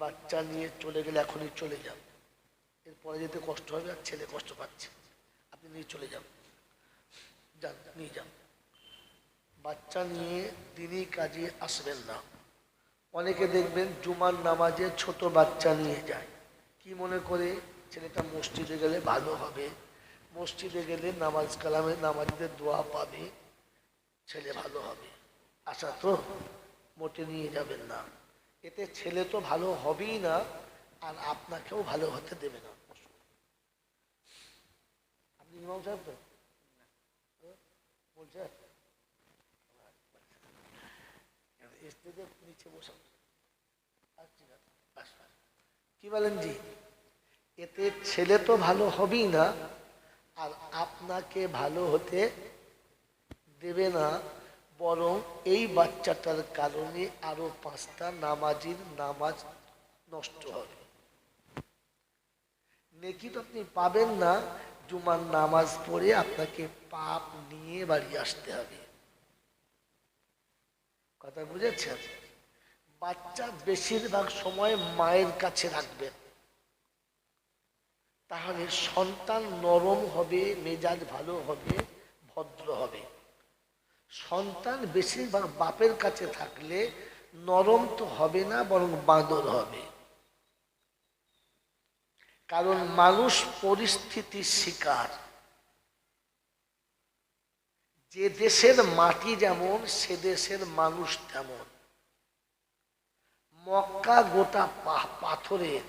বাচ্চা নিয়ে চলে গেলে এখনই চলে যান, এরপরে যেতে কষ্ট হবে, আর ছেলে কষ্ট পাচ্ছে, আপনি নিয়ে চলে যান, যান নিয়ে যান। বাচ্চা নিয়ে দিনই কাজে আসবেন না। অনেকে দেখবেন জুমার নামাজে ছোট বাচ্চা নিয়ে যায়, কি মনে করে ছেলেটা মসজিদে গেলে ভালো হবে, মসজিদে গেলে নামাজ কালামে নামাজদের দোয়া পাবে, ছেলে ভালো হবে। আশা তো মোটে নিয়ে যাবেন না, এতে ছেলে তো ভালো হবেই না, আর আপনাকেও ভালো হতে দেবে না। আপনি ইমাম সাহেব তো বলছেন, স্টেজের নিচে বসান, কি বলেন জি? এতে ছেলে তো ভালো হবেই না, আর আপনাকে ভালো হতে দেবে না, বরং এই বাচ্চাটার কারণে আরো 5টা নামাজির নামাজ নষ্ট হবে। নেকি তো আপনি পাবেন না, জুমার নামাজ পড়ে আপনাকে পাপ নিয়ে বাড়ি আসতে হবে। কথা বুঝেছেন? বাচ্চা বেশিরভাগ সময় মায়ের কাছে রাখবেন, তাহলে সন্তান নরম হবে, মেজাজ ভালো হবে, ভদ্র হবে। সন্তান বেশিরভাগ বাপের কাছে থাকলে নরম তো হবে না, বরং বাঁদর হবে। কারণ মানুষ পরিস্থিতির শিকার। যে দেশের মাটি যেমন, সে দেশের মানুষ তেমন। মক্কা গোটা পাথরের,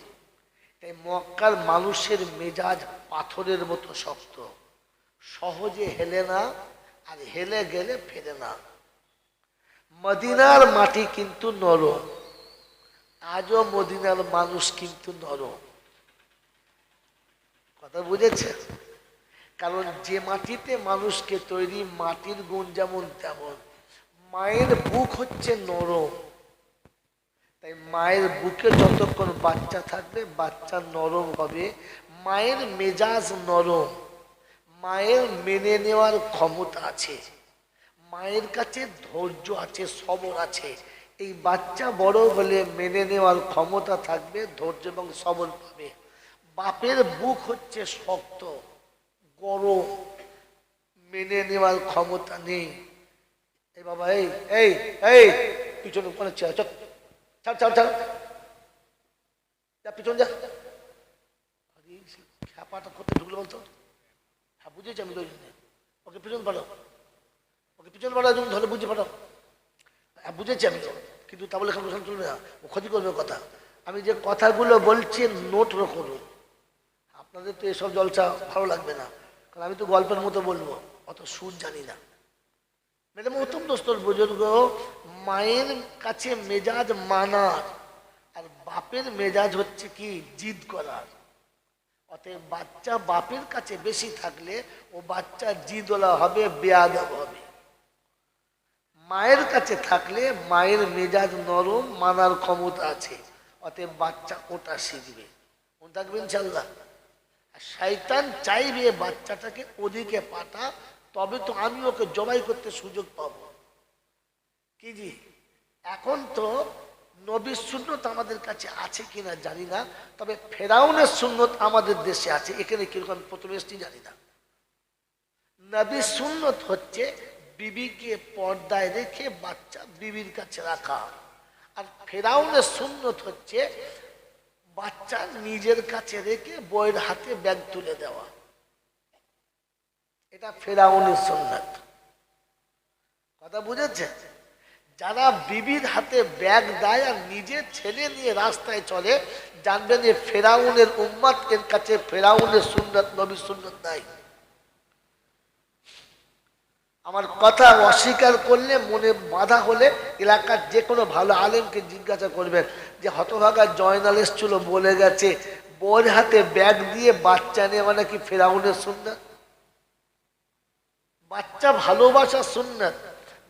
তাই মক্কার মানুষের মেজাজ পাথরের মতো শক্ত, সহজে হেলে না, আর হেলে গেলে ফেরে না। মদিনার মাটি কিন্তু নরম, আজও মদিনার মানুষ কিন্তু নরম। কথা বুঝেছে? কারণ যে মাটিতে মানুষকে তৈরি, মাটির গুণ যেমন তেমন। মায়ের বুক হচ্ছে নরম, তাই মায়ের বুকে যতক্ষণ বাচ্চা থাকবে বাচ্চা নরম হবে। মায়ের মেজাজ নরম, মায়ের মেনে নেওয়ার ক্ষমতা আছে, মায়ের কাছে ধৈর্য আছে, সবর আছে। এই বাচ্চা বড় হলে মেনে নেওয়ার ক্ষমতা থাকবে, ধৈর্য এবং সবর পাবে। বাপের বুক হচ্ছে শক্ত, গরম, মেনে নেওয়ার ক্ষমতা নেই। এই বাবা, এই এই এই পিছনে কোন ছাড় ছাড় ছাড় ছাড়, যা পিছন যা। খ্যাপাটা করতে ঢুকলো বলতো? হ্যাঁ বুঝেছি আমি, ওকে পিছন পাঠাও, ওকে পিছন পাঠাও, তুমি ধরে বুঝে পাঠাও। হ্যাঁ বুঝেছি আমি, কিন্তু তা বলে এখন চলবে না, ও ক্ষতি করবে কথা। আমি যে কথাগুলো বলছি নোট করুন। আপনাদের তো এসব জলসা ভালো লাগবে না, কারণ আমি তো গল্পের মতো বলবো, অত সুর জানি না। ম্যাডাম উত্তম দোস্তর বুজুর্গ, মায়ের কাছে মেজাজ মানার, আর বাপের মেজাজ হচ্ছে কি জিদ করার। অতএব বাচ্চা বাপের কাছে বেশি থাকলে ও বাচ্চা জিদওয়ালা হবে, বেয়াদব হবে। মায়ের কাছে থাকলে মায়ের মেজাজ নরম, মানার ক্ষমতা আছে, অতএব বাচ্চা ওটা শিখবে। মনে থাকবে ইনশাল্লাহ। শয়তান চাইবে বাচ্চাটাকে ওদিকে পাঠা, তবে তো আমি ওকে জবাই করতে সুযোগ পাবো। কি জি? এখন তো নবীর সুন্নত আমাদের কাছে আছে কিনা জানি না, তবে ফেরাউনের সুন্নত আমাদের দেশে আছে। এখানে কিরকম প্রথমে এসছি জানি না। নবীর সুন্নত হচ্ছে বিবিকে পর্দায় রেখে বাচ্চা বিবির কাছে রাখা, আর ফেরাউনের সুন্নত হচ্ছে বাচ্চা নিজের কাছে রেখে বইয়ের হাতে ব্যাগ তুলে দেওয়া। এটা ফেরাউনের সুন্নত। কথা বুঝেছে? যারা বিবির হাতে ব্যাগ দেয় আর নিজের ছেলে নিয়ে রাস্তায় চলে, জানবেন যে ফেরাউনের উম্মত, এর কাছে ফেরাউনের সুন্নত, নবীর সুন্নত নাই। আমার কথা অস্বীকার করলে, মনে বাধা হলে এলাকার যে কোনো ভালো আলেমকে জিজ্ঞাসা করবেন যে হতভাগা জয়নাল এসছিল বলে গেছে বউয়ের হাতে ব্যাগ দিয়ে বাচ্চা নেওয়া নাকি ফেরাউনের সুন্নত। বাচ্চা ভালোবাসা সুন্নত,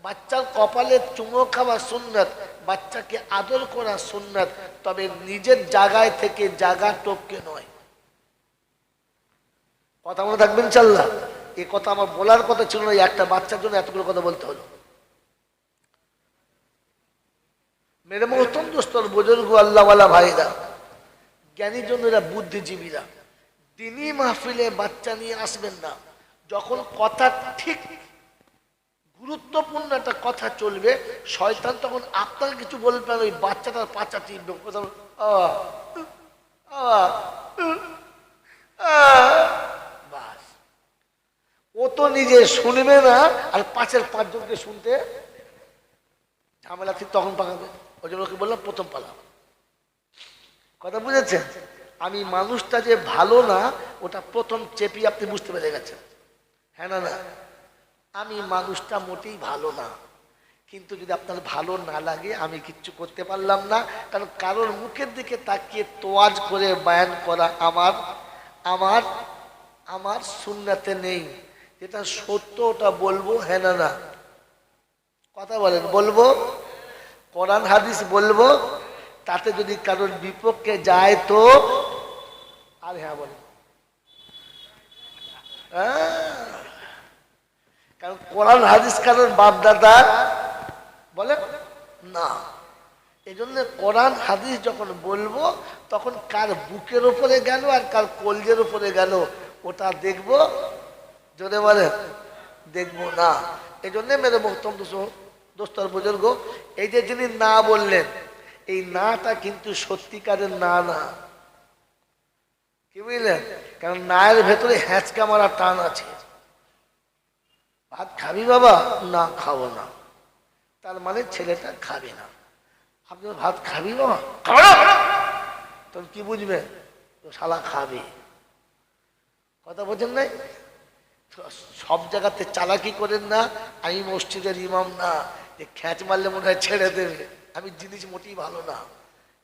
বাচ্চার কপালে চুমো খাওয়া সুন্নত, বাচ্চাকে আদর করা সুন্নত, তবে নিজের জায়গায় থেকে জায়গা টপকে নয়। কথা মনে থাকবেন ইনশাল্লাহ। এ কথা আমার বলার কথা ছিল না, একটা বাচ্চার জন্য এতগুলো কথা বলতে হলো। মেরে মোহতম দোস্তর বুজুর্গ আল্লাহওয়ালা ভাইরা, জ্ঞানী জনেরা, বুদ্ধিজীবীরা, দিনই মাহফিলে বাচ্চা নিয়ে আসবেন না। যখন কথা ঠিক গুরুত্বপূর্ণ একটা কথা চলবে, শয়তান তখন আপনার কিছু বলবেন, ওই বাচ্চাটার পাচা টিপবে, বাস। ও তো নিজে শুনবে না, আর পাঁচের পাঁচজনকে শুনতে ঝামেলা ঠিক তখন পাকাবে। ওই জন্য ওকে বললাম প্রথম পালা। কথা বুঝেছেন? আমি মানুষটা যে ভালো না, ওটা প্রথম চেপি আপনি বুঝতে পেরে গেছেন। হ্যাঁ না? না, আমি মানুষটা মোটেই ভালো না, কিন্তু যদি আপনার ভালো না লাগে আমি কিচ্ছু করতে পারলাম না। কারণ কারোর মুখের দিকে তাকিয়ে তোয়াজ করে বয়ান করা আমার আমার আমার সুন্নাতে নেই। যেটা সত্য ওটা বলবো। হ্যাঁ না? না, কথা বলেন, বলবো। কোরআন হাদিস বলবো। তাতে যদি কারোর বিপক্ষে যায় তো আর হ্যাঁ বলেন, কারণ কোরআন হাদিস কারোর বাপ দাদা বলে না। এই জন্য কোরআন হাদিস যখন বলবো তখন কার বুকের উপরে গেল আর কার কলজের উপরে গেল ওটা দেখবো, জোরে বলে দেখবো না। এই জন্য মেরে মোহতম দোস্তর বুজুর্গ, এই যে যিনি না বললেন, এই নাটা কিন্তু সত্যিকারের না না, কি বুঝলেন? কারণ নায়ের ভেতরে হ্যাঁচকা মারা টান আছে। ভাত খাবি বাবা? না, খাবো না, তার মানে ছেলেটা খাবে না। আপনি ভাত খাবি বাবা? তখন কি বুঝবে? তো শালা খাবে। কথা বোঝেন নাই? সব জায়গাতে চালাকি করেন না। আমি মসজিদের ইমাম না যে খ্যাচ মারলে মনে হয় ছেড়ে দেবে। আমি জিনিস মোটেই ভালো না।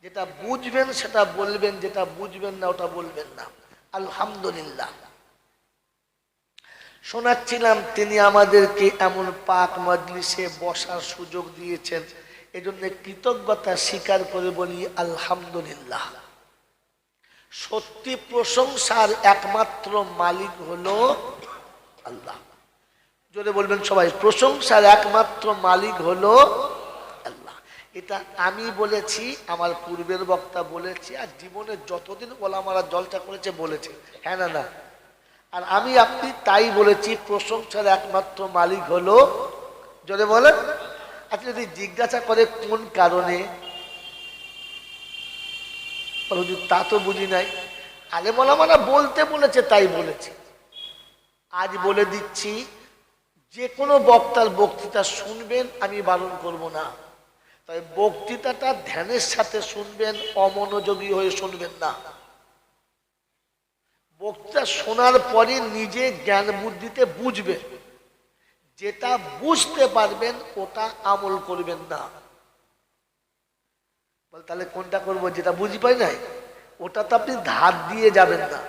যেটা বুঝবেন সেটা বলবেন, যেটা বুঝবেন না ওটা বলবেন না। আলহামদুলিল্লাহ, শোনাচ্ছিলাম তিনি আমাদেরকে এমন পাক মজলিসে বসার সুযোগ দিয়েছেন। এজন্য কৃতজ্ঞতা স্বীকার করে বলি আলহামদুলিল্লাহ। সত্যি প্রশংসার একমাত্র মালিক হলো আল্লাহ। জোরে বলবেন সবাই, প্রশংসার একমাত্র মালিক হলো আল্লাহ। এটা আমি বলেছি, আমার পূর্বের বক্তা বলেছি, আর জীবনে যতদিন ওলামারা জলসা করেছে বলেছে। হ্যাঁ না? না, আর আমি আপনি তাই বলেছি, প্রশংসার একমাত্র মালিক হলো, জোরে বলেন। আপনি যদি জিজ্ঞাসা করে কোন কারণে, তা তো বুঝি নাই। আলেম ওলামারা বলতে বলেছে তাই বলেছি। আজ বলে দিচ্ছি, যে কোনো বক্তার বক্তৃতা শুনবেন, আমি বারণ করব না। তাই বক্তৃতাটা ধ্যানের সাথে শুনবেন, অমনোযোগী হয়ে শুনবেন না। বক্তৃতা শোনার পরে নিজে জ্ঞান বুদ্ধিতে বুঝবেন, যেটা বুঝতে পারবেন ওটা আমল করবেন না। তাহলে কোনটা করবো? যেটা বুঝি পাই নাই ওটা তো আপনি ধার দিয়ে যাবেন না।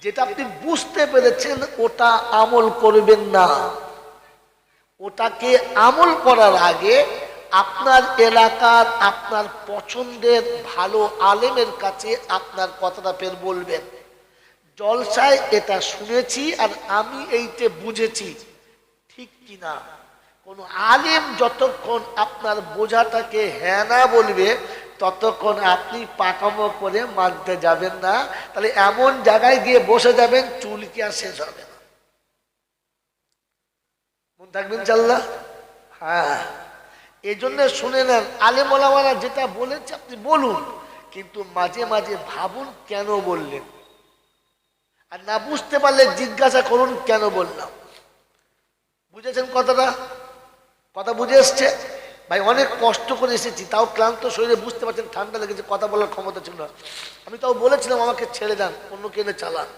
যেটা আপনি বুঝতে পেরেছেন ওটা আমল করবেন না। ওটাকে আমল করার আগে আপনার এলাকার, আপনার পছন্দের ভালো আলেমের কাছে আপনার কথাটা ফের বলবেন, জলসায় এটা শুনেছি আর আমি এইটা বুঝেছি, ঠিক কিনা। কোন আলেম যতক্ষণ আপনার বোঝাটাকে হ্যাঁ না বলবে ততক্ষণ আপনি পাকামো করে মানতে যাবেন না। তাহলে এমন জায়গায় গিয়ে বসে যাবেন চুল কি আর শেষ হবে না। মন থাকবেন চাল্লা? হ্যাঁ, এই জন্য শুনে নেন, আলেম ওলামারা যেটা বলেছে আপনি বলুন, কিন্তু মাঝে মাঝে ভাবুন কেন বললেন, আর না বুঝতে পারলে জিজ্ঞাসা করুন কেন বললাম। বুঝেছেন কথাটা? কথা বুঝে এসছে ভাই? অনেক কষ্ট করে এসেছি, তাও ক্লান্ত শরীরে, বুঝতে পারছেন ঠান্ডা লেগেছে, কথা বলার ক্ষমতা ছিল না। আমি তাও বলেছিলাম আমাকে ছেড়ে দেন, অন্য কেনে চালান।